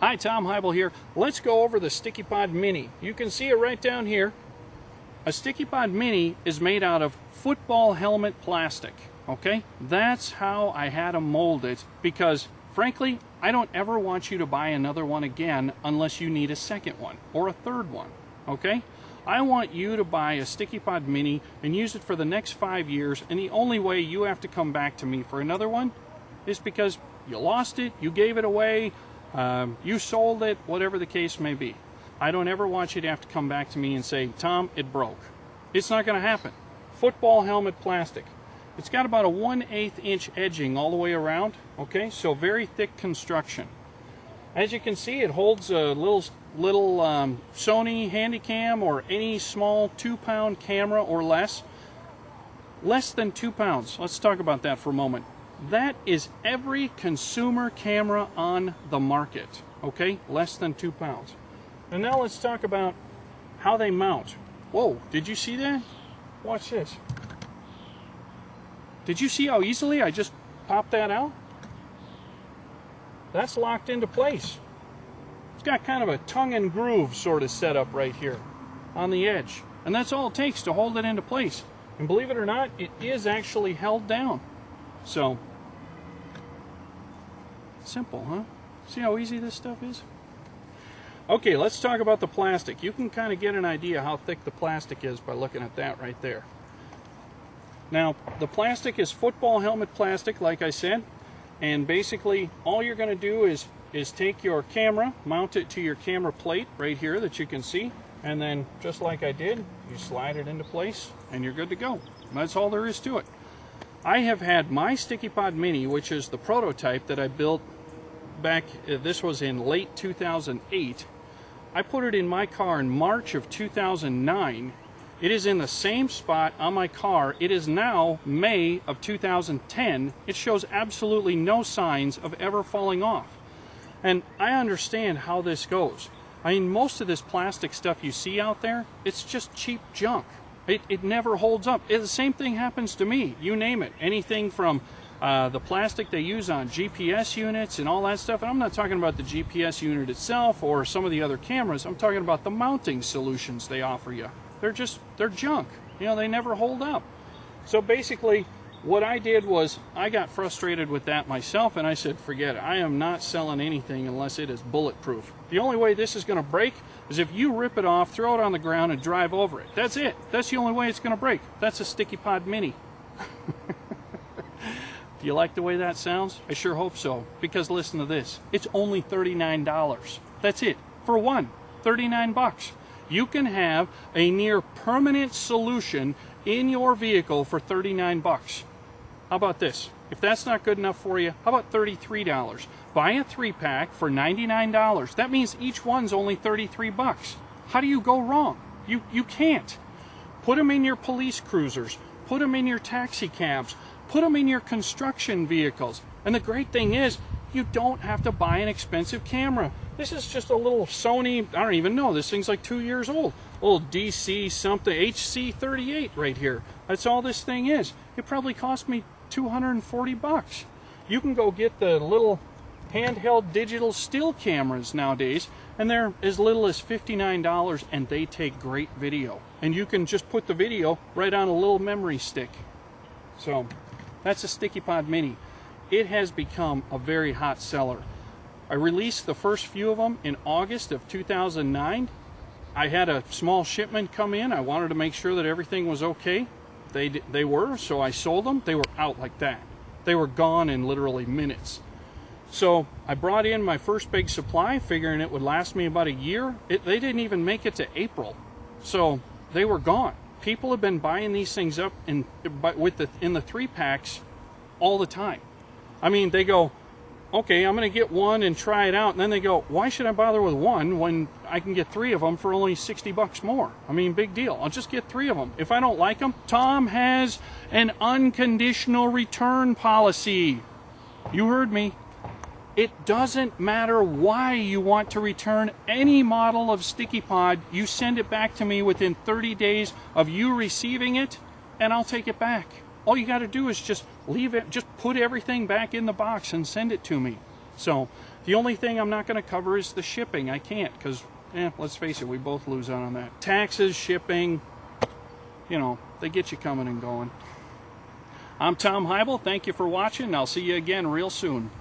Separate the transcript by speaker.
Speaker 1: Hi, Tom Heibel here. Let's go over the StickyPod Mini. You can see it right down here. A StickyPod Mini is made out of football helmet plastic, okay? That's how I had to mold it because, frankly, I don't ever want you to buy another one again unless you need a second one or a third one, okay? I want you to buy a StickyPod Mini and use it for the next 5 years, and the only way you have to come back to me for another one is because you lost it, you gave it away, you sold it, whatever the case may be. I don't ever want you to have to come back to me and say, Tom, it broke. It's not going to happen. Football helmet plastic. It's got about a 1/8 inch edging all the way around, okay? So very thick construction. As you can see, it holds a little Sony Handycam or any small 2-pound camera or less. Less than 2 pounds. Let's talk about that for a moment. That is every consumer camera on the market, okay? Less than 2 pounds. And now let's talk about how they mount. Whoa, did you see that? Watch this. Did you see how easily I just popped that out? That's locked into place. It's got kind of a tongue and groove sort of setup right here on the edge. And that's all it takes to hold it into place. And believe it or not, it is actually held down. So, simple, huh? See how easy this stuff is? Okay, let's talk about the plastic. You can kind of get an idea how thick the plastic is by looking at that right there. Now, the plastic is football helmet plastic, like I said, and basically all you're going to do is take your camera, mount it to your camera plate right here that you can see, and then just like I did, you slide it into place and you're good to go. That's all there is to it. I have had my StickyPod Mini, which is the prototype that I built back, this was in late 2008. I put it in my car in March of 2009. It is in the same spot on my car. It is now May of 2010. It shows absolutely no signs of ever falling off. And I understand how this goes. I mean, most of this plastic stuff you see out there, it's just cheap junk. It never holds up. The same thing happens to me. You name it. Anything from the plastic they use on GPS units and all that stuff. And I'm not talking about the GPS unit itself or some of the other cameras. I'm talking about the mounting solutions they offer you. They're junk. You know, they never hold up. So basically, what I did was I got frustrated with that myself, and I said, forget it. I am not selling anything unless it is bulletproof. The only way this is going to break is if you rip it off, throw it on the ground, and drive over it. That's it. That's the only way it's going to break. That's a StickyPod Mini. Do you like the way that sounds? I sure hope so, because listen to this. It's only $39. That's it. For one, 39 bucks. You can have a near permanent solution in your vehicle for 39 bucks. How about this? If that's not good enough for you, how about $33? Buy a 3-pack for $99. That means each one's only 33 bucks. How do you go wrong? You can't. Put them in your police cruisers. Put them in your taxi cabs. Put them in your construction vehicles. And the great thing is, you don't have to buy an expensive camera. This is just a little Sony, I don't even know, this thing's like 2 years old. Little DC something, HC38 right here. That's all this thing is. It probably cost me 240 bucks. You can go get the little handheld digital still cameras nowadays, and they're as little as $59, and they take great video. And you can just put the video right on a little memory stick. So, that's a StickyPod Mini. It has become a very hot seller. I released the first few of them in August of 2009. I had a small shipment come in. I wanted to make sure that everything was okay. They were, so I sold them. They were out like that. They were gone in literally minutes. So I brought in my first big supply, figuring it would last me about a year. They didn't even make it to April. So they were gone. People have been buying these things up in the 3-packs all the time. I mean, they go, okay, I'm going to get one and try it out. And then they go, why should I bother with one when I can get 3 of them for only 60 bucks more? I mean, big deal. I'll just get 3 of them. If I don't like them, Tom has an unconditional return policy. You heard me. It doesn't matter why you want to return any model of StickyPod. You send it back to me within 30 days of you receiving it, and I'll take it back. All you got to do is just leave it, just put everything back in the box and send it to me. So the only thing I'm not going to cover is the shipping. I can't because, let's face it, we both lose out on that. Taxes, shipping, you know, they get you coming and going. I'm Tom Heibel. Thank you for watching. I'll see you again real soon.